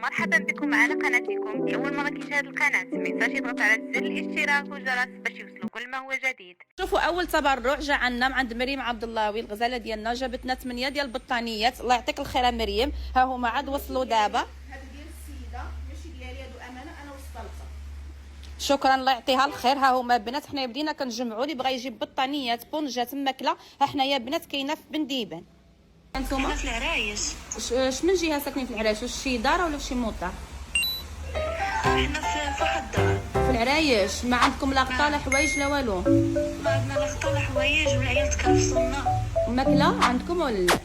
مرحبا بكم على قناتكم. لأول مرة كيشاهد القناة مينساش يضغط على زر الاشتراك والجرس باش يوصلوا كل ما هو جديد. شوفوا اول تبرع جا عندنا من عند مريم عبد اللهوي الغزاله ديالنا، جابتنا 8 ديال البطانيات. الله يعطيك الخير مريم، ها هما عاد وصلوا دابا. هادو ديال السيده ماشي ديالي، هادو امانه انا وصلتها. شكرا الله يعطيها الخير. ها هما بنات حنايا بدينا كنجمعوا، اللي بغى يجيب بطانيات بونجات ماكله ها حنايا بنات كاينه في بنديبان. انتوما في العرايش. من جهه ساكنين في العرايش؟ واش شي دار ولا شي موطا؟ احنا في واحد الدار في العرايش. ما عندكم لا غطا لا حوايج لا والو؟ ما عندنا لا خطا لا حوايج والعيال تكرفصونا. ماكله عندكم ولا لا؟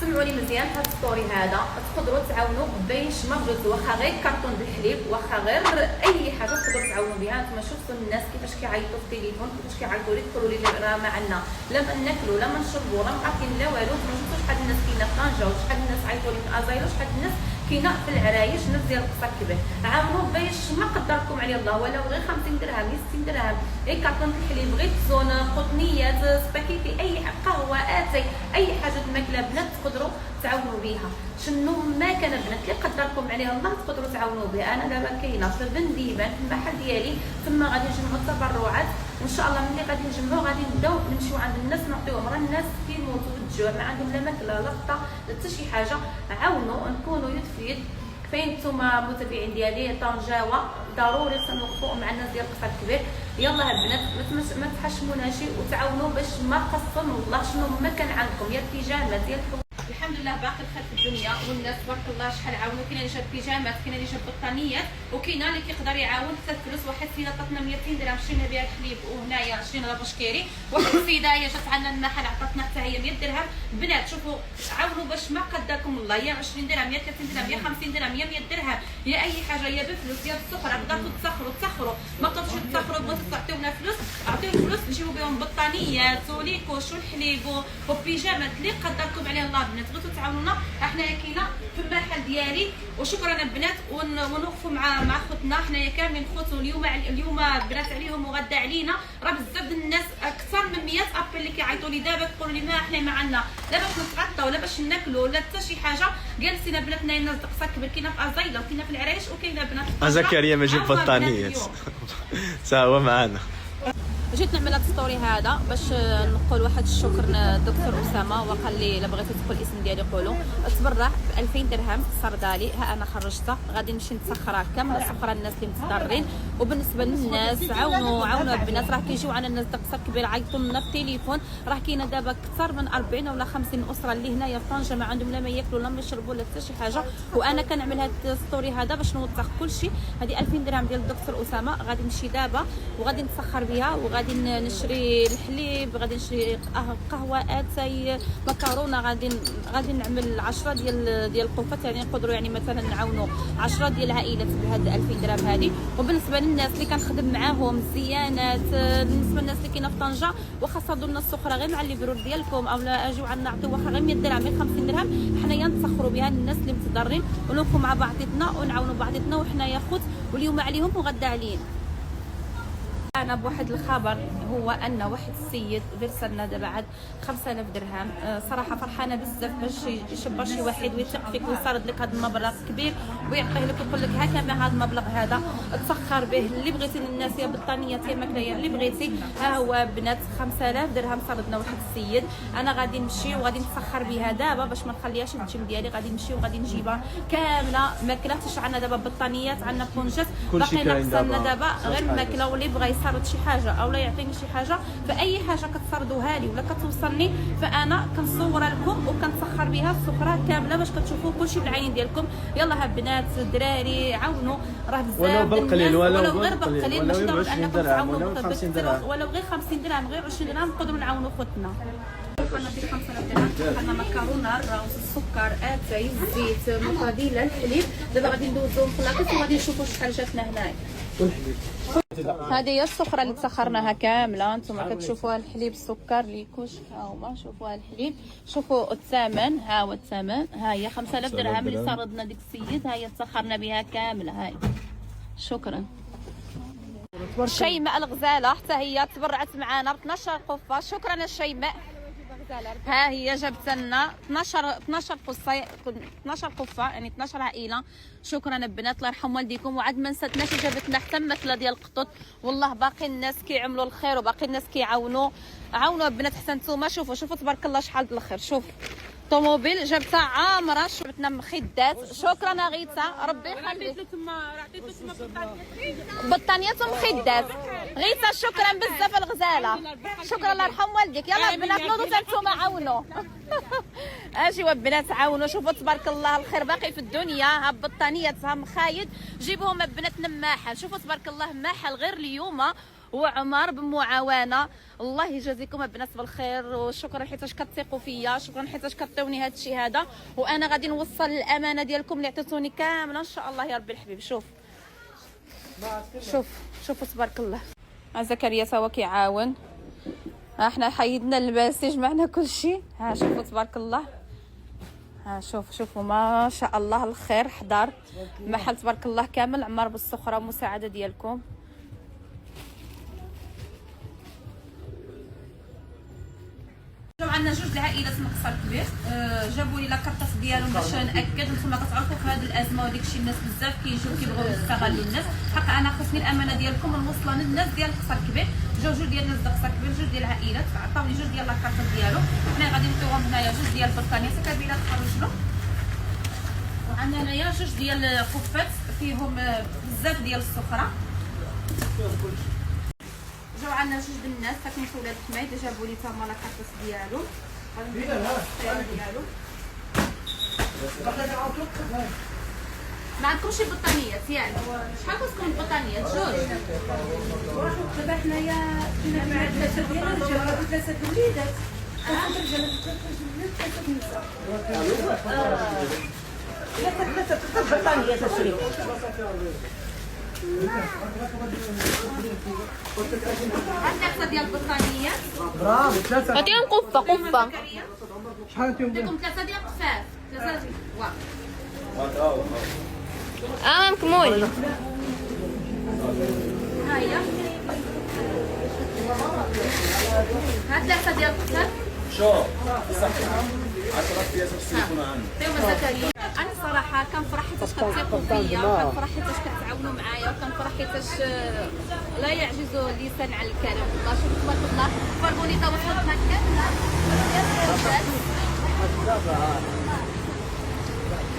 سمعوني مزيان، هاد الستوري هذا تقدروا تعاونوا باش ما بغيتو، واخا غير كارطون بالحليب، واخا غير اي حاجه تقدروا تعاونوا بها. نتوما شفتوا الناس كيفاش كيعيطوا في التليفون، كيفاش كيعيطوا لي يقولوا لي راه ما عندنا لا ما ناكلوا لا ما نشربوا لا ما عارفين لا والو. نتوما شفتوا شحال الناس كاينه في طنجه، وشحال الناس عيطوا لي في ازاير، وشحال الناس كاينه في العرايش نفس ديال القصه كبير. عاونوا باش ما قدركم عليه الله، ولو غير 50 درهم 60 درهم، اي كارطون الحليب، غير زون قطنيات سباكيتي، اي قهوه اتاي، اي حاجه الماكله بنات تقدروا تعاونوا بها. شنو ما كان بنات اللي قدركم عليه الله تقدروا تعاونوا به. انا دابا كاينه في بنديبان في المحل ديالي، ثم غادي نجمعوا التبرعات، وان شاء الله ملي غادي نجمعوا غادي نبداو نمشيو عند الناس نعطيوهم. راه الناس كيموتوا بالجوع، ما عندهم لا ماكله لا غطا لا حتى شي حاجه. عاونوا نكونوا يد في يد. فين نتوما متابعين ديالي طنجاوه ضروري نوقفوا مع الناس ديال القصر الكبير. يلا البنات ما تحشموناش وتعاونوا باش ما قصن والله شنو ما كان عندكم، يا البيجامات يا الحمد لله باقي الخير في الدنيا، والناس تبارك الله شحال عاونوا. كاين اللي جاب بيجامات، كاين اللي جاب بطانيات، وكاين اللي كيقدر يعاون حتى الفلوس. واحد السيده عطاتنا 200 درهم شرينا بها الحليب، وهنايا شرينا لا بشكيري. واحد السيده هي جات عندنا المحل عطاتنا حتى هي 100 درهم. بنات شوفوا عاونوا باش ما قدركم الله، يا 20 درهم يا 30 درهم يا 50 درهم يا 100 درهم يا اي حاجه، يا بفلوس يا بالسخره. بغيتو تسخروا ما بغيتوش تسخروا، بغيتو تعطيونا فلوس عطيو الفلوس نجيبوا بهم بطانيات وليكوش والحليب وبيجامات اللي قدركم عليه الله. بنات بغيتو تعاونونا، حنايا كاينه في المحل ديالي. وشكرا البنات، ونوقفوا مع خوتنا حنايا كاملين خوت. اليوم بنات عليهم وغدا علينا، راه بزاف الناس اكثر من 100 ابل اللي كيعيطوا لي دابا يقولوا لي ما حنا ما عندنا لا باش نتغطاو لا باش ناكلوا لا حتى شي حاجه. جالسين بناتنا الناس دقصه كبير، كاينه في ازايله وكاينه في العرايش وكاينه بنات زكريا ما جيب بطانيات تا هو معانا. جيت نعمل هاد الستوري هذا باش نقول واحد الشكر للدكتور اسامه، وقال لي الا بغيتو تقول الاسم ديالي قولوا. تبرع ب 2000 درهم صردالي، ها انا خرجتها غادي نمشي نتسخرها كامله سخره الناس اللي متضررين. وبالنسبه للناس عاونوا البنات، راه كيجيو عنا الناس دقصه كبير عيطوا لنا في التليفون. راه كاينه دابا اكثر من 40 ولا 50 اسره اللي هنايا في طنجه ما عندهم لا ما ياكلوا لا ما يشربوا لا حتى شي حاجه. وانا كنعمل هاد الستوري هذا باش نوثق كل شيء. هذه 2000 درهم ديال الدكتور اسامه غادي نمشي دابا وغادي نتسخر بها، وغادي نشري الحليب، غادي نشري قهوه اتاي مكرونه، غادي نعمل 10 ديال القفات، يعني نقدروا يعني مثلا نعاونوا 10 ديال العائلات بهاد 2000 درهم هذه. وبالنسبه للناس اللي كنخدم معاهم الزيانات، بالنسبه للناس اللي كاينه في طنجه واخا صادوا لنا السخره غير مع الليبرور ديالكم، او لا اجيو عندنا نعطيو واخا غير 100 درهم غير 50 درهم، حنايا نتسخروا بها الناس اللي متضررين ونوقفوا مع بعضياتنا ونعاونوا بعضياتنا، وحنايا خوت واليوم عليهم وغدا علينا. انا بواحد الخبر، هو ان واحد السيد ارسلنا دابا عاد 5000 درهم. صراحه فرحانه بزاف باش يشبر شي واحد ويثق فيك ويصرد لك هذا المبلغ كبير ويعطيه لك ويقول لك ها كامل هذا المبلغ هذا تسخر به اللي بغيتي للناس، يا بطانيات يا ماكله يا اللي بغيتي. ها هو بنات 5000 درهم صردنا واحد السيد. انا غادي نمشي وغادي نتسخر بها دابا باش ما نخليهاش الجيم ديالي، غادي نمشي وغادي نجيبها كامله ماكله. حتى عندنا دابا بطانيات عندنا بونجات، باقي ناقصنا دابا غير الماكله. واللي بغى يسرد شي حاجه او لا يعطيني شي حاجه، فاي حاجه كتسردوها لي ولا كتوصلني فانا كنصورها لكم وكنسخر بها السفره كامله باش كتشوفوا كلشي بالعين ديالكم. يلا ها بنات الدراري عاونوا، راه بزاف ولو بالقليل ولو غير بالقليل، ماشي ضروري انكم تعاونوا ولو غير 50 درهم غير 20 درهم نقدروا نعاونوا خوتنا. دخلنا في 5000 درهم، دخلنا مكرونه الرز السكر اتاي الزيت مقابله الحليب. دابا غادي ندوزوهم في لاكيس وغادي نشوفوا شحال جاتنا هنايا. هذه هي السفره اللي تسخرناها كامله، نتوما كتشوفوها الحليب السكر ليكوش، ها هما شوفوها الحليب، شوفوا الثمن، ها هو الثمن، ها هي 5000 درهم اللي صردنا ديك السيد، ها هي تسخرنا بها كامله. هاي شكرا. شيماء الغزاله حتى هي تبرعت معنا ب 12 قفه، شكرا الشيماء. ها هي جابت لنا 12 قفه، يعني 12 عائله. شكرا البنات، الله يرحم والديكم. وعاد ما نساتناش جابت لنا حتى ماكله ديال القطط. والله باقي الناس كيعملوا الخير وباقي الناس كيعاونوا. عاونوا البنات حتى نتوما. شوفوا تبارك الله شحال د الخير. شوف طوموبيل جابتها عامره، جبتنا مخدات. شكرا غيتا، ربي يخليك. بطانيات ومخدات. غيتا شكرا بزاف الغزاله، شكرا الله يرحم والديك. يلا البنات نوضوا حتى نتوما عاونوا. اجيوا البنات عاونوا. شوفوا تبارك الله الخير باقي في الدنيا. ها بطانيات ها مخايد، جيبوهم البنات نماحل. شوفوا تبارك الله ماحل غير اليوم وعمر بمعاونه. الله يجازيكم البنات بالخير، وشكرا حيتاش كتثقوا فيا، شكرا حيتاش كطيوني هذا الشيء هذا، وانا غادي نوصل الامانه ديالكم اللي عطيتوني كامله ان شاء الله يا ربي الحبيب. شوفوا تبارك الله. زكريا تا هو كيعاون. احنا حيدنا اللباسي جمعنا كل شيء. ها شوفوا تبارك الله. ها شوفوا ما شاء الله الخير حضر محل تبارك الله كامل عمار بالسخره ومساعده ديالكم. جاو عندنا جوج العائلات من قصر كبير. جابوا لي لاكارطاس ديالهم باش ناكد. نتوما كتعرفوا في هذه الازمه وديك الشيء الناس بزاف كيجيو كيبغيو يستغلوا الناس. حق انا خصني الامانه ديالكم نوصلها للناس ديال قصر كبير. جاو جوج ديال الناس ديال قصر كبير، جوج ديال العائلات عطاوني جوج ديال لاكارطاس ديالهم. حنا غادي نعطيوهم هنايا جوج ديال البطانيات كبيره تخرج له. وعندنا هنايا جوج ديال القفات فيهم بزاف ديال السخره. جاو عندنا جوج د الناس ساكنين في ولاد حميد، جابوا لي تما لاكارطاس ديالهم. ما عندكمش البطانيات ياك؟ شحال كتكون البطانيات؟ جوج. دابا حنايا كنا 3 ديال الرجال و3 د الوليدات. ثلاثة بطانيات تشري. عندك 3 ديال البطانيات. برافو 3. عطيهم قفة. شحال عطيهم؟ 3 ديال القفاف. 3 مكمول. ها هي. ها 3 ديال القفاف. شوف صح 10 بياسات يكونوا عندنا. انا صراحه كنفرح حيتاش كتثقوا فيا، وكنفرح حيتاش كتعاونوا معايا، وكنفرح حيتاش لا يعجز اللسان عن الكلام. والله شوف تبارك الله فرغوني تا وصلت هكا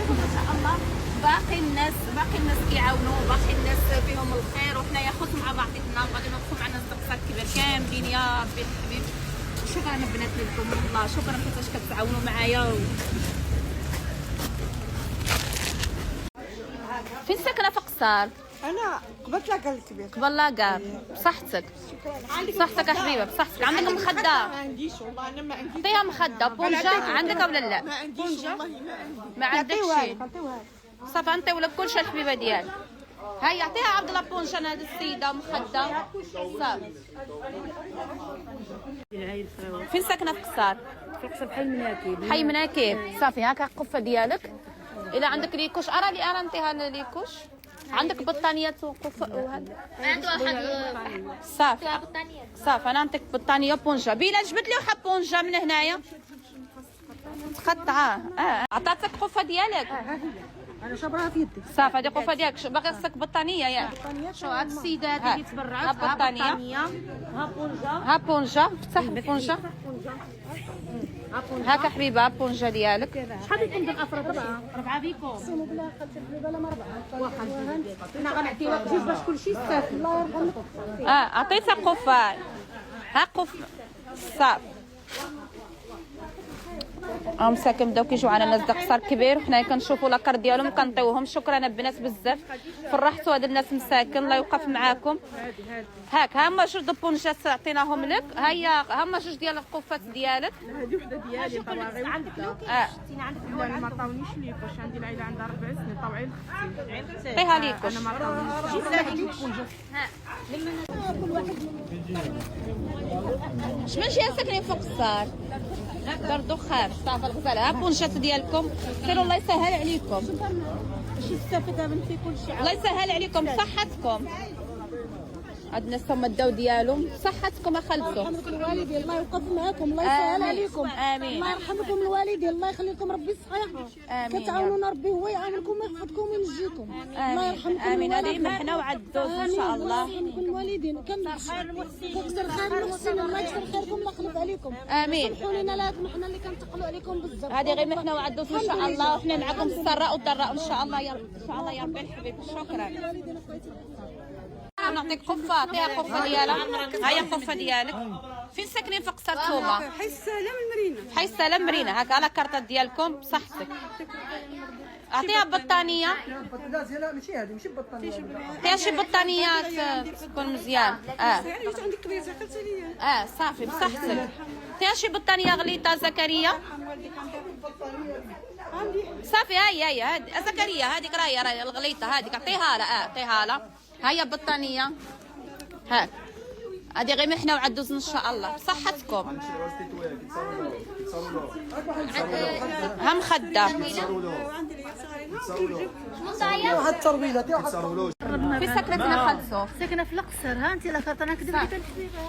ما شاء الله. باقي الناس كيعاونوا، باقي الناس فيهم الخير، وحنايا خوت مع بعضنا وغادي ندخلوا مع ناس قصر كبير كاملين يا ربي الحبيب. شكرا البنات لكم والله، شكرا حيتاش كتعاونوا معايا. فين ساكنه في قصار؟ انا قبل لاكار الكبير. قبل لاكار. بصحتك بصحتك يا حبيبه، بصحتك. عندك مخده؟ ما عنديش والله. انا ما عنديش. عطيها مخده بونجا عندك ولا لا؟ ما عنديش والله ما عندكش شي. صافي نعطيو لك كلشي الحبيبه ديالك. هيا عطيها عبد الله بونجا لهاد السيده مخده. صافي. فين ساكنه في قصار؟ في قصر حي مناكب. حي مناكب. صافي هاكا القفه ديالك. الا عندك ليكوش ارى نعطيها ليكوش. عندك بطانيات وقفه وهذا ما عنده واحد صافي. صافي انا نعطيك بطانيه بونجا. بينا جبت لي واحد بونجا من هنايا تقطعاه. عطاتك قفه ديالك. انا شابراها في يدي. صافي هذه قفه ديالك. باغي خصك بطانيه ياك. شو هاد السيده هذه اللي تبرعت. ها بطانيه. ها بونجا. افتح البونجا. هاكا حبيبه بونجا ديالك. شحال يكون ديال الافراد؟ 4 بيكم. قسموا بالله خالتي الحبيبه لا 4. واخا انا غنعطيوك جوج باش كلشي يستافد. الله يرحمك. عطيتها قفه. ها قف. صافي مساكن بداو كيجيو على ناس د قصر كبير، وحنايا كنشوفوا لاكار ديالهم كنعطيوهم. شكرا البنات بزاف، فرحتوا هاد الناس مساكن. الله يوقف معاكم. هاك هما جوج د بونجات عطيناهم لك. هيا هما جوج ديال القفات ديالك. هذه وحده ديالي طواغي. عندك عندك لا ما عطاونيش ليك. واش عندي العيله عندها 4 سنين طوعي لختي. عطيها ليكوش. انا ما عطاونيش. شمن شي ساكنين فوق الصار دار دخان. صافي الغزاله. ها بونجات ديالكم. سيروا الله يسهل عليكم. شي تستافد بنتي كلشي. الله يسهل عليكم صحتكم. هاد الناس هما داو ديالهم صحتكم اخلصوا. الله يرحمكم الوالدين، الله يوقف معاكم، الله يسهل عليكم. امين. الله يرحمكم الوالدين، الله يخليكم ربي الصحيح. امين. كتعاونونا ربي هو يعاونكم ويحفظكم وينجيكم. الله يرحمكم امين. هذه الوالدين. محنا وعدوز ان شاء الله. الله يرحمكم الوالدين. كنكثر خير المحسنين، الله يكثر خيركم الله يخلف عليكم. امين. سمحوا لنا لا محنا اللي كنتقلوا عليكم بزاف. هذه غير محنا وعدوز ان شاء الله، وحنا معكم في السراء والضراء ان شاء الله يا رب. ان شاء الله يا ربي الحبيب. شكرا. نعطيك قفه، عطيها قفه ديالها. هيا القفه ديالك. فين ساكنين في قصر توبه؟ حي السلام المرينه. حي السلام مرينا. هكا لا كارطه ديالكم بصحتك. اعطيها بطانيه. لا ماشي هذه ماشي بطانيه. عطيها شي بطانيات تكون مزيان. علاش عندك كبيره قلتي لي؟ صافي بصحتك. عطيها شي بطانيه غليطه زكريا. صافي هاي زكريا هذيك راهي الغليطه هذيك عطيها لها. عطيها لها. هيا بطانيه. هاك هذه غير محنا وعدوز ان شاء الله بصحتكم. هم خده. واحد الترويله في سكنتنا خلصوا. ساكنه في القصر. ها انت لا كرطه انا كذبت.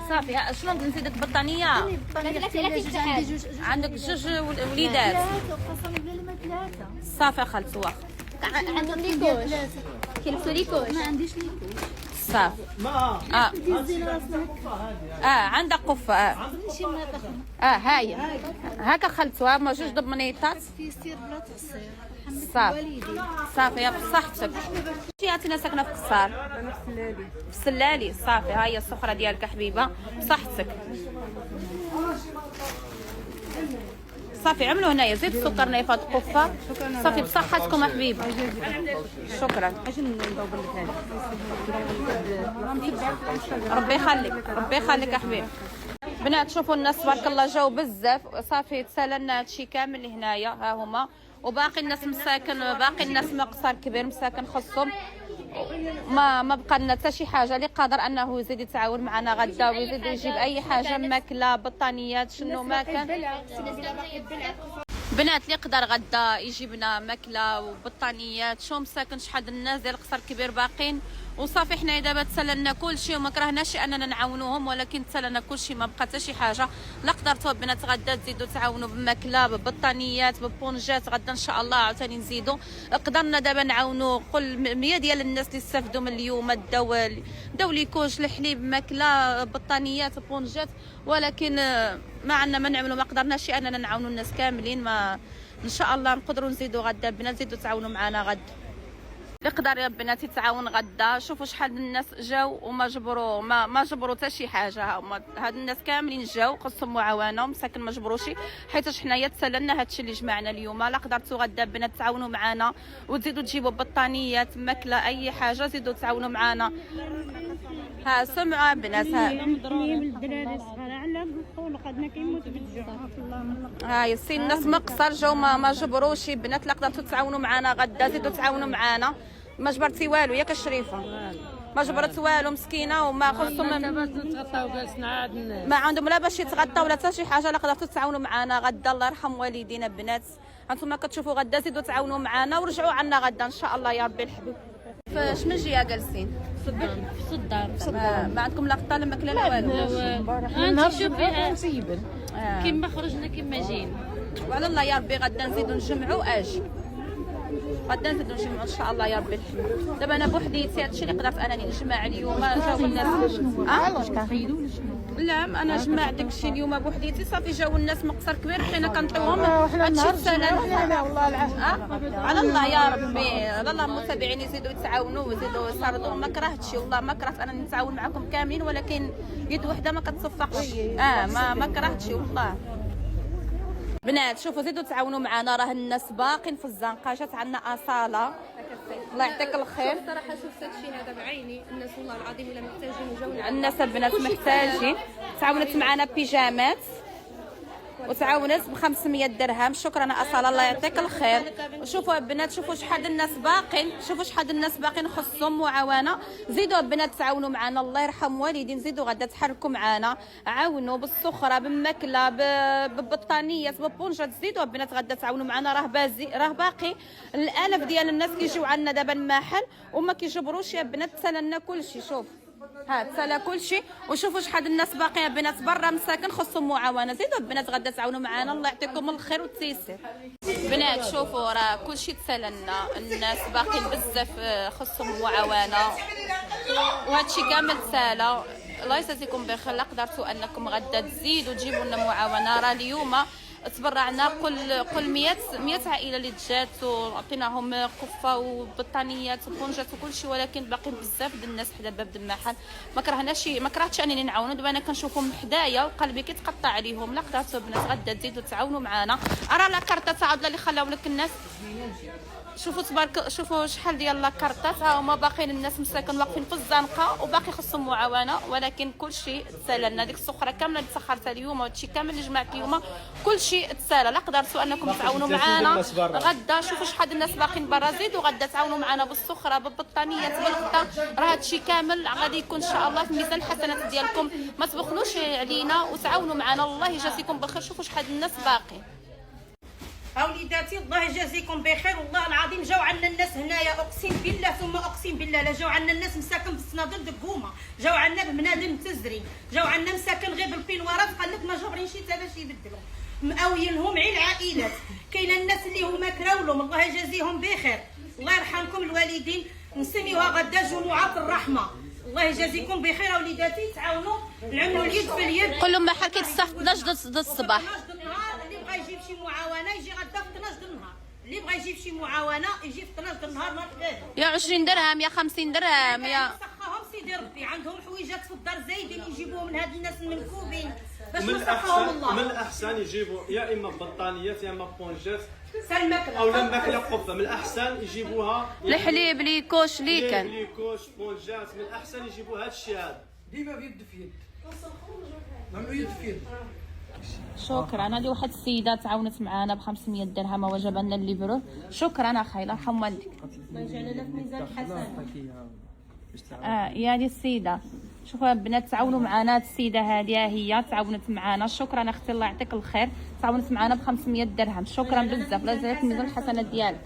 صافي شلون نزيدك بطانيه؟ عندك جوج وليدات. صافي خلصوا واخا. عندهم ليكوش. كيلبسوا ليكوش. ما عنديش ليكوش. صافي. عندك قفه. هاي هاكا خلطوها هما جوج ضمنيطات. في سير بلا تقصير. صافي صافي يا بصحتك. شي ساكنه في قصار. انا في السلالي. في السلالي. صافي هاي السخره ديالك حبيبه بصحتك. صافي عملوا هنايا زيد السكر نايف هاد القفه. صافي بصحتكم حبيبه. شكرا. ربي يخليك ربي يخليك يا حبيبي. بنات شوفوا الناس تبارك الله جاو بزاف. صافي تسالنا هادشي كامل هنايا ها هما. وباقي الناس مساكن باقي الناس من قصر كبير مساكن خصهم. ما بقى لنا حتى شي حاجه اللي قادر انه يزيد يتعاون معنا غدا ويزيد يجيب اي حاجه ماكله بطانيات شنو ما كان. بنات اللي يقدر غدا يجيب لنا ماكله وبطانيات شو مساكن شحال الناس ديال القصر كبير باقين. وصافي حنا دابا تسالنا كلشي وما كرهناش اننا نعاونوهم ولكن تسالنا كلشي ما بقى حتى شي حاجه. لا قدرتوا بنات غدا تزيدوا تعاونوا بماكله ببطانيات ببونجات غدا ان شاء الله عاوتاني نزيدوا. قدرنا دابا نعاونوا قل 100 ديال الناس اللي استافدوا من اليوم داو ليكوش الحليب ماكله بطانيات بونجات ولكن ما عندنا ما نعملوا ما قدرناش اننا نعاونوا الناس كاملين. ما ان شاء الله نقدروا نزيدوا غدا بنات نزيدوا تعاونوا معنا غدا. يقدر يا بناتي تعاون غدا. شوفوا شحال الناس جاو وما جبروا ما جبروا حتى شي حاجه. هاد الناس كاملين جاو خصهم معاونه مساكن ما جبروش حيت حنايا تسالنا هادشي اللي جمعنا اليوم. لا قدرتوا غدا بنات تعاونوا معنا وتزيدوا تجيبوا بطانيات ماكله اي حاجه زيدوا تعاونوا معنا. سمعوا بنات الدراري الصغار على قدنا كيموتوا بالجوع. هاي السي الناس مقصر جاو ما جبروش بنات. لا قدرتوا تعاونوا معنا غدا زيدوا تعاونوا معنا. ما جبرتي والو ياك الشريفه ما جبرت والو مسكينه وما خصهم ما عندهم لا باش يتغطاو ولا حتى شي حاجه. لا قدرتوا تعاونوا معنا غدا الله يرحم والدينا بنات. هانتوما كتشوفوا غدا زيدوا تعاونوا معنا ورجعوا عنا غدا ان شاء الله يا ربي الحبيب. فاش من جهه جالسين في الدار ما عندكم لا غطا لا ماكله لا والو. انت شوفي كيما خرجنا كيما جينا. وعلى الله يا ربي غدا نزيدوا نجمعوا اجي غدا نزيدوا نجمعوا ان شاء الله يا ربي الحمد. دابا انا بوحديتي هادشي اللي قدرت انني نجمع اليوم. جاو الناس واش كنخيدوا ولا شنو؟ لا انا جمعت داكشي اليوم بوحديتي. صافي جاو الناس من قصر كبير بقينا كنعطيوهم هادشي السنه. والله العظيم على الله يا ربي على الله المتابعين يزيدوا يتعاونوا ويزيدوا يساردوا. ما كرهتش والله ما كرهت انني نتعاون معكم كاملين ولكن يد وحده ما كتصفقش. ما كرهتش والله. بنات شوفوا زيدوا تعاونوا معنا راه الناس باقين في الزنقه. جات عندنا اصاله الله يعطيك الخير. صراحه شفت هادشي هذا بعيني. الناس والله العظيم الا محتاجين وجاونا. الناس البنات محتاجين. تعاونت معنا بيجامات وتعاونت ب 500 درهم. شكرا اصاله الله يعطيك الخير. شوفوا البنات شوفوا شحال الناس باقين. شوفوا شحال الناس باقين خصهم معاونه. زيدوا البنات تعاونوا معنا الله يرحم والدين. زيدوا غدا تحركوا معنا عاونوا بالسخره بالماكله ببطانيات ببونجات. زيدوا البنات غدا تعاونوا معنا. راه باقي الالاف ديال الناس كيجيو عندنا دابا المحل وما كيجبروش يا بنات. تسالنا كلشي. شوف ها تسالى كلشي. وشوفوا شحال الناس باقيه بنات برا مساكن خصهم معاونه. زيدوا البنات غدا تعاونوا معنا، الله يعطيكم الخير والتيسير. بنات شوفوا راه كلشي تسالى لنا، الناس باقيين بزاف خصهم معاونه وهادشي كامل تسالى. الله يجازيكم بخير. لا قدرتوا انكم غدا تزيدوا تجيبوا لنا معاونه. راه اليوم تبرعنا قل 100 عائله اللي جات وعطيناهم قفه وبطانيات وبونجات وكل شيء، ولكن باقيين بزاف ديال الناس حدا باب المحل. ما كرهتش انني نعاونوا. دابا انا كنشوفهم حدايا وقلبي كيتقطع عليهم. لا قدرتوا بنات غدا تزيدوا تعاونوا معنا. راه لا كارطه تعاود اللي خلاو لك الناس. شوفوا تبارك، شوفوا شحال ديال لاكارطات ها هما باقيين الناس مساكن واقفين في الزنقه وباقي خصهم معاونه، ولكن كلشي تسالى لنا. ديك السخره كامله اللي تسخرتها اليوم وهادشي كامل اللي جمعت اليوم كلشي تسالى. لا قدرتوا انكم تعاونوا معنا غدا. شوفوا شحال الناس باقيين برا، زيدوا غدا تعاونوا معنا بالسخره بالبطانيات بالغطا. راه هادشي كامل غادي يكون ان شاء الله في ميزان الحسنات ديالكم. ما تبخلوش علينا وتعاونوا معنا، الله يجازيكم بخير. شوفوا شحال الناس باقي. وليداتي الله يجازيكم بخير. والله العظيم جاو عندنا الناس هنايا، اقسم بالله ثم اقسم بالله لا جاو عندنا الناس مساكن في الصنادل دقومه، جاو عندنا بمنادم تزرين، جاو عندنا مساكن غير بالبينوارات قال لك ما جابرين شي حتى باش يبدلوا، مقاويينهم غير العائلات. كاينه الناس اللي هما كراولهم الله يجازيهم بخير. الله يرحمكم الوالدين. نسميوها غدا جمعات الرحمه. الله يجازيكم بخير وليداتي. تعاونوا نعملوا اليد في اليد. قول لهم محل كيتفتح في 12 د الصباح. اللي بغى يجيب شي معاونه يجي غدا في 12 د النهار، اللي بغى يجيب شي معاونه يجي في 12 د النهار نهار الثلاثاء. يا 20 درهم يا 50 درهم يا سخاهم سيدي ربي. عندهم حويجات في الدار زايدين يجيبوهم من هاد الناس المنكوبين باش من نسخاهم الله. من الاحسن يجيبوا يا اما بطانيات يا اما بونجات الماكله او لا ماكله قفه. من الاحسن يجيبوها الحليب ليكوش ليكن ليكوش بونجات. من الاحسن يجيبوا هذا الشيء هذا ديما بيد في يد، نعملوا يد في يد. شكرا. هذه واحد السيده تعاونت معنا ب 500 درهم وجاب لنا الليبرو. شكرا اخي الله يرحم والديك. الله يجعل لك ميزان الحسنات. يا هذه السيده شوفوا البنات تعاونوا معنا. هاد السيده هذه هي تعاونت معنا. شكرا اختي الله يعطيك الخير. تعاونت معنا ب 500 درهم. شكرا بزاف. الله يجزاك ميزان الحسنات ديالك.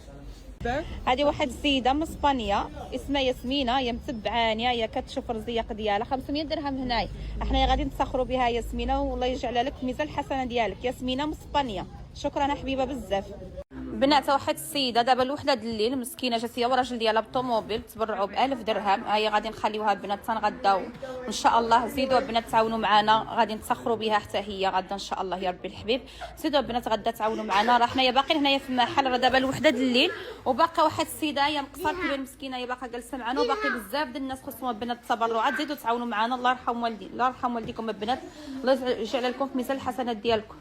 هذه واحد السيده من اسبانيا اسمها ياسمينه، هي متبعاني، هي كتشوف الرزيق ديالها 500 درهم هنايا. احنا غادي نتسخروا بها ياسمينه والله يجعل لك ميزان الحسنه ديالك. ياسمينه من اسبانيا. شكرا يا حبيبه بزاف. بنات واحد السيده دابا الوحده د الليل مسكينه جات هي وراجل ديالها بالطوموبيل تبرعوا ب1000 درهم. ها هي غادي نخليوها البنات تنغدا وان شاء الله. زيدوا البنات تعاونوا معنا غادي نتسخروا بها حتى هي غدا ان شاء الله يا ربي الحبيب. زيدوا البنات غدا تعاونوا معنا. راه حنايا باقيين هنايا في المحل. راه دابا الوحده د الليل وباقا واحد السيده هي مقصر كبير مسكينه هي باقا جالسه معنا وباقي بزاف ديال الناس خصهم البنات التبرعات. زيدوا تعاونوا معنا. الله يرحم والدي الله يرحم والديكم البنات. الله يجعل لكم في ميزان الحسنات ديالكم.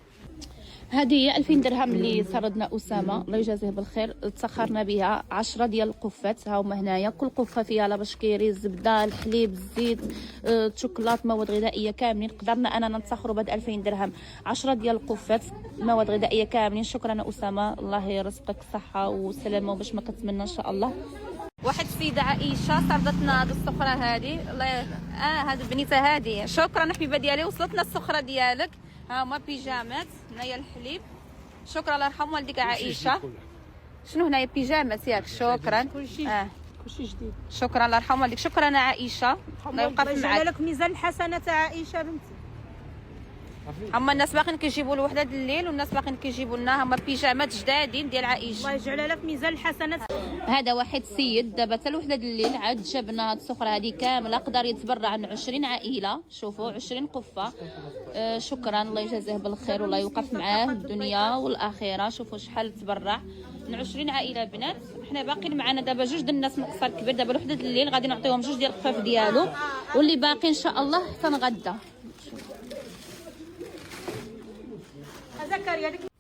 هذه هي 2000 درهم اللي سردنا اسامه الله يجازيه بالخير. تسخرنا بها 10 ديال القفات ها هما هنايا. كل قفه فيها لا بشكيري الزبده الحليب الزيت الشوكولات مواد غذائيه كاملين. قدرنا اننا نتسخروا بهاد 2000 درهم 10 ديال القفات مواد غذائيه كاملين. شكرا اسامه الله يرزقك الصحه والسلامه باش ما كتمنى ان شاء الله. واحد السيده عائشه سردتنا هاد السخره هذه الله هاد البنيته هذه. شكرا حبيبه ديالي وصلتنا السخره ديالك. ها هما بيجامات هنايا الحليب. شكرا الله يرحم والديك عائشه. شنو هنايا بيجامات ياك. شكرا كلشي جديد. شكرا الله يرحم والديك. شكرا عائشه الله يوقف معاك. يجعل لك ميزان الحسنات عائشه بنتي. هما الناس باقيين كيجيبوا الوحده د الليل والناس باقيين كيجيبوا لنا هما بيجامات جدادين ديال عائشه. الله يجعل لك ميزان الحسنات. هذا واحد السيد دابا حتى الوحده د الليل عاد جابنا هاد السخره هذه كامله قدر يتبرع عن 20 عائله. شوفوا 20 قفه. شكرا الله يجازيه بالخير والله يوقف معاه الدنيا والاخره. شوفوا شحال تبرع من 20 عائله بنات. حنا باقيين معنا دابا جوج د الناس من قصر كبير. دابا الوحده د الليل غادي نعطيهم جوج ديال القفاف ديالو واللي باقي ان شاء الله تنغدا.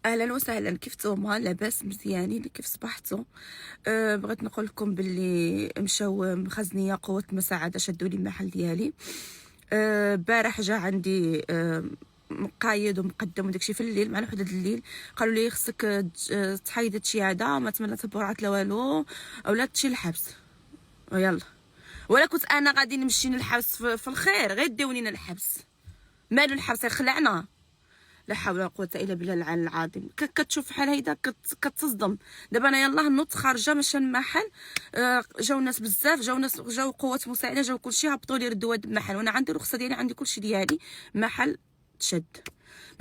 اهلا وسهلا. كيف نتوما؟ لاباس مزيانين؟ كيف صبحتوا؟ بغيت نقول لكم باللي مشاو مخزنيه قوه مساعده شدوا لي المحل ديالي. البارح جا عندي مقايد ومقدم وداكشي في الليل مع الوحده د الليل. قالوا لي خصك تحيد هادشي هذا ما تمنى تبرعات لا والو اولا تمشي للحبس. يلا ولا كنت انا غادي نمشي للحبس في الخير غير ديوني للحبس. مالو الحبس يخلعنا. لا حول ولا قوه الا بالله العلي العظيم. كتشوف بحال هيدا كتصدم. دابا انا يلاه نوض خارجه ماشي المحل، جاو ناس بزاف، جاو قوات مساعده، جاو كلشي، هبطوا لي ردوا هاد المحل وانا عندي رخصه ديالي، عندي كلشي ديالي. محل تشد.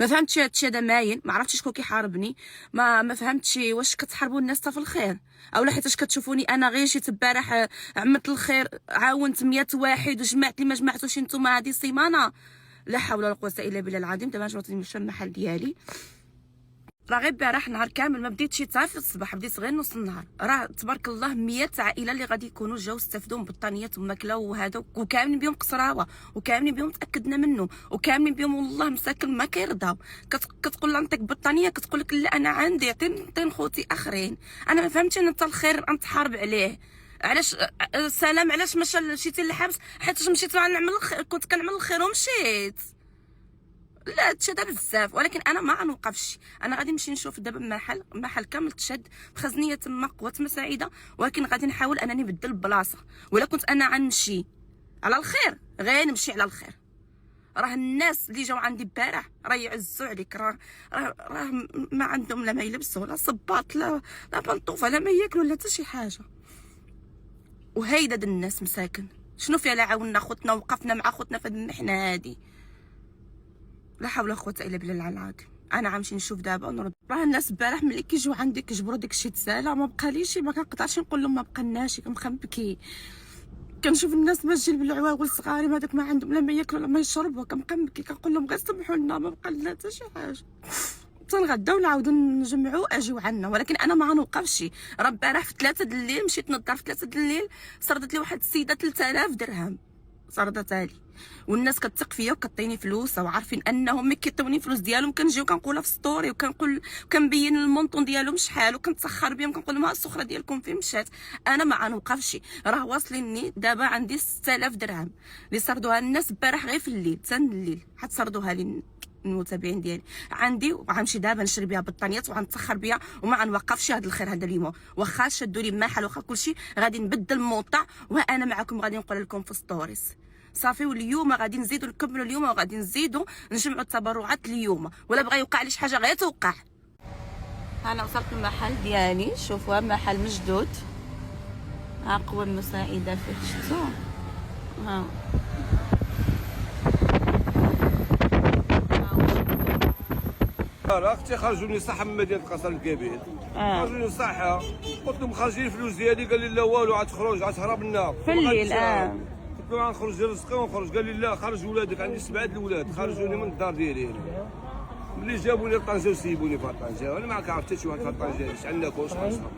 ما فهمتش هادشي هذا ماين، ما عرفتش شكون كيحاربني، ما فهمتش واش كتحاربوا الناس حتى في الخير اولا حيتاش كتشوفوني انا غير شي البارح عملت الخير، عاونت 100 واحد وجمعت اللي ما جمعتوش نتوما هذه السيمانه. لا حول ولا قوه الا بالله العظيم. دابا جبت نمشي المحل ديالي، راه غير البارح نهار كامل ما بديتش حتى في الصباح، بديت غير نص النهار. راه تبارك الله 100 عائله اللي غادي يكونوا جاو استفدوا من بطانيات وماكله وهذا، وكاملين بهم قصراوه، وكاملين بهم تاكدنا منه، وكاملين بهم والله مساكن ما كيرضاو. كتقول لها نعطيك بطانيه، كتقول لك لا انا عندي، عطيني خوتي اخرين. انا ما فهمتش ان حتى الخير نتحارب عليه. علاش سلام علاش مشيتي للحبس؟ حيت مشيت نعمل كنت كنعمل الخير ومشيت. لا تشد بزاف، ولكن انا ما غنوقفش. انا غادي نمشي نشوف دابا محل كامل تشد، خزنيه تما قوات مساعده، ولكن غادي نحاول انني نبدل البلاصه. ولا كنت انا غنمشي على الخير غير نمشي على الخير. راه الناس اللي جاو عندي البارح راه يعزوا عليك، راه ما عندهم لا ما يلبسوا لا صباط لا بنطوفه لا ما ياكلوا لا حتى شي حاجه. وهيدا الناس مساكن شنو فيها؟ لا عاوننا خوتنا ووقفنا مع خوتنا في هاد المحنه هادي. لا حول ولا قوه الا بالله العلي العظيم. انا غنمشي نشوف دابا ونرد. راه الناس البارح ملي كيجيو عندي كيجبروا داكشي تسالى، ما بقاليش، ما كنقدرش نقول لهم ما بقالناش، كنبكي. كنشوف الناس ماشيين بالعواول صغاري هذاك ما عندهم لا ما ياكلوا لا ما يشربوا، كنبقى نبكي، كنقول لهم غير سمحوا لنا ما بقى لنا حتى شي حاجه. تنغداو ونعاودو نجمعوا اجيو عنا، ولكن انا ما غنوقفش. راه البارح في 3 د الليل مشيت نضر، في 3 د الليل صردت لي واحد السيده 3000 درهم صردتها لي، والناس كتثق فيا وكطيني فلوس، وعارفين انهم ملي كيعطيوني فلوس ديالهم كنجيو كنقولها في ستوري، وكنبين المونطون ديالهم شحال، وكنتسخر بهم كنقول لهم ها السخره ديالكم فين مشات. انا ما غنوقفش. راه واصليني دابا عندي 6000 درهم اللي صردوها الناس البارح غير في الليل، حتى الليل حتى صردوها لي المتابعين ديالي عندي، وغنمشي دابا نشري بها بطانيات وغنتسخر بها، وما غنوقفش هذا الخير هذا اليوم. واخا شدوا لي محل واخا كلشي غادي نبدل الموطع، وانا معكم غادي نقول لكم في ستوريز صافي. واليوم غادي نزيدوا نكملوا اليوم، وغادي نزيدوا نجمعوا التبرعات اليوم، ولا بغى يوقع لي شي حاجه غير توقع. انا وصلت المحل ديالي، شوفوا محل مشدود، ها قوى مساعده فيه، شفتوا ها اختي خرجوني صح من مدينه قصر الكبير، خرجوني صح، قلت لهم خرجي الفلوس ديالي، قال لي لا والو عتخرج عتهرب لنا في الليل. قلت له غنخرج رزقي ونخرج، قال لي لا خرج ولادك، عندي 7 الولاد، خرجوني من الدار ديالي هنا. ملي جابوني لطنجه وسيبوني في طنجه، انا ما كنعرف حتى شي واحد في طنجه، اش عندنا كلش خاصنا،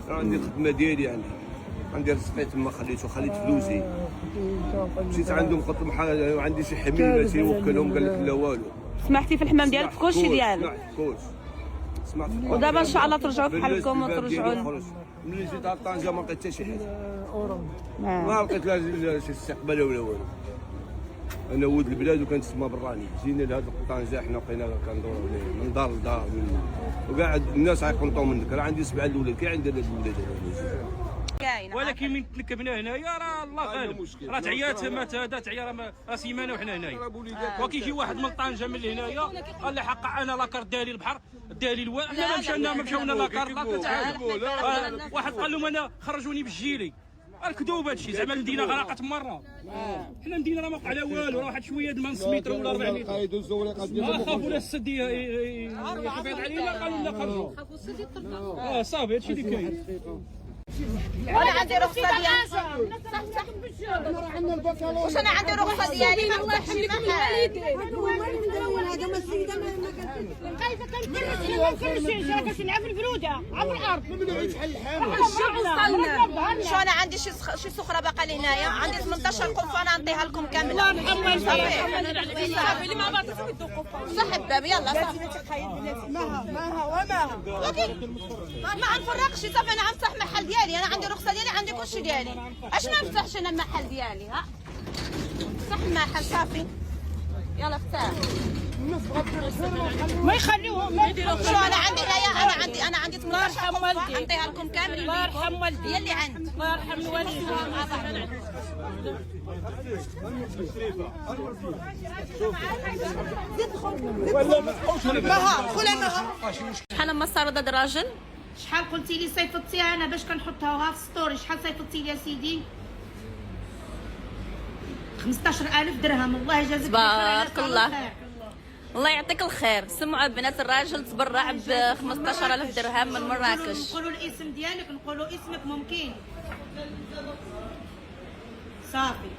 راه عندي الخدمه ديالي، عندي رزقي تما خليت فلوسي، مشيت عندهم قلت لهم عندي شي حميل ماشي وكلهم، قال لك لا والو. سمعتي في الحمام ديالك في كلشي ديالك، سمعت ودابا ان شاء الله ترجعوا في حالكم وترجعوا. ملي جيت على طنجه ما لقيت حتى شي حاجه، ما لقيت لا شي استقبال ولا والو. انا ولد البلاد وكنتسمى براني، جينا لهاد طنجه حنا بقينا كندوروا من دار لدار، وكاع الناس غيقنطوا منك، راه عندي 7 الولاد، كاين عندي الولاد كاين، ولكن من تنكبنا هنايا راه الله غالب، راه تعيات ما تعيا راه سيمانه وحنا هنايا، وكيجي واحد من طنجه من هنايا قال لي حق انا لاكار داري البحر داري الوا، حنا ما مشاونا لاكار واحد قال لهم انا خرجوني بالجيلي، الكذوب هادشي زعما المدينه غرقت مره، حنا المدينه راه ما وقع لا والو، راه واحد شويه د 5 متر ولا 4 متر، ما خافوا لا السد يحفظ علينا، قالوا لنا خرجوا، صافي هادشي اللي كاين. وانا عندي رخصه ديالي، واش انا عندي رخصه ديالي ما نفتحش المحل. خايفه كنكرش ما نكرشش، راه كنلعب في البروده على الارض، ممنوع تحل الحامل. شو انا عندي شي سخره باقا لي هنايا، عندي 18 قفه انا نعطيها لكم كامله. صافي اللي ما باغيش يدو قفه صاحب باب يلا صافي. ماها ما نفرقش، صافي انا غنفتح محل ديالي، انا عندي رخصه ديالي، عندي كلشي ديالي، اش ما نفتحش انا المحل ديالي؟ ها صح المحل صافي يلا افتح. ما يخليوهم ما يديروش. انا عندي هنايا، انا عندي الله يرحم والدي، نعطيها لكم كامل. الله يرحم والدي، هي اللي عند. الله يرحم الوالدين. شحال ما صار هذا الراجل؟ شحال قلتي لي صيفطتيها انا باش كنحطها في ستوري؟ شحال صيفطتي لي يا سيدي؟ 15000 درهم. الله يجازيك تبارك الله. الله يعطيك الخير. سمعوا بنات الراجل تبرع ب 15000 درهم من مراكش. نقولوا الاسم ديالك، نقولوا اسمك ممكن. صافي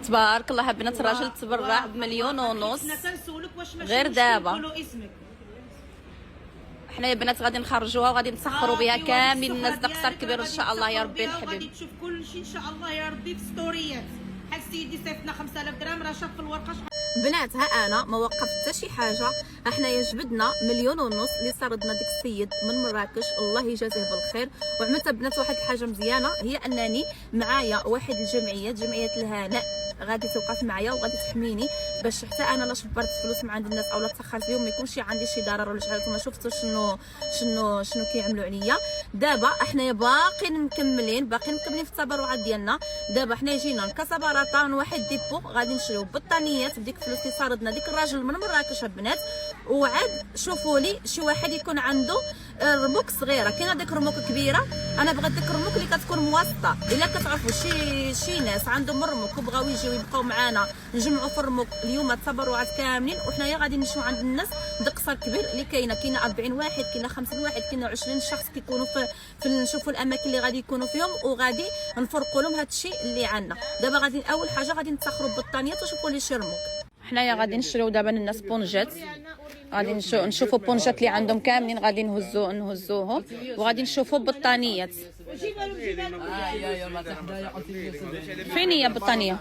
تبارك الله. بنات الراجل تبرع بمليون ونص حنا كنسولك واش ماشي غير دابا. نقولوا اسمك. حنا يا بنات غادي نخرجوها وغادي نسخروا بها كاملين الناس دا قصر كبير ان شاء الله يا ربي الحبيب. غادي تشوف كل شيء ان شاء الله يا ربي في ستوريات. بحال سيدي صيفطنا 5000 درهم راه شاف في الورقه. بنات ها انا ما وقفت حتى شي حاجه. حنايا جبدنا مليون ونص اللي سردنا ديك السيد من مراكش، الله يجازيه بالخير. وعملت بنات واحد الحاجه مزيانه، هي انني معايا واحد الجمعيه، جمعيه الهناء، غادي توقف معايا وغادي تحميني باش حتى انا لا شبرت فلوس من عند الناس او لا تاخرت بهم ما يكونش عندي شي ضرر ولا شي حاجه. نتوما شفتوا شنو كيعملوا عليا. دابا حنايا باقيين مكملين في التبرعات ديالنا. دابا حنا جينا كسبارطه واحد ديبو غادي نشريو بطانيات بديك الفلوس اللي صاردنا ديك الراجل من مراكش البنات. وعاد شوفوا لي شي واحد يكون عنده رموك صغيره، كاينه ديك رموك كبيره. انا بغيت ديك الرموك اللي كتكون موسطه. الا كتعرفوا شي ناس عندهم رموك وبغاو يجيو يبقاو معنا نجمعوا في الرموك اليوم التبرعات كاملين، وحنايا غادي نمشيو عند الناس دقصر كبير اللي كاينه 40 واحد، كاينه 50 واحد، كاينه 20 شخص كيكونوا في نشوفوا الاماكن اللي غادي يكونوا فيهم وغادي نفرقوا لهم هذا الشيء اللي عندنا. دابا غادي اول حاجه غادي نتاخروا بالطانيات وشوفوا لي شي رموك. حنايا غادي نشريو دابا للناس بونجات، غادي نشوفوا بونجات اللي عندهم كاملين غادي نهزوهم وغادي نشوفوا بطانيات. فين هي بطانيه؟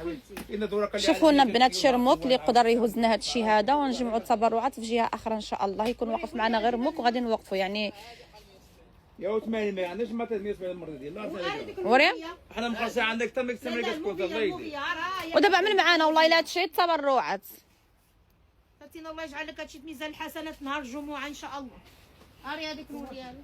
شوفوا لنا بنات شرموك اللي يقدر يهز لنا هذا الشيء هذا ونجمعوا التبرعات في جهه اخرى ان شاء الله. يكون واقف معنا غير موك وغادي نوقفوا يعني يا وثمانية ما عندناش ما تدمير في المرة ديال الله وريم. احنا مخلصين عندك تم كتسمي كتكون الله يدير. ودابا عمل معانا والله الا هادشي التبرعات. فتينا الله يجعل لك هادشي في ميزان الحسنات نهار الجمعه ان شاء الله. هاري هذيك الوريال.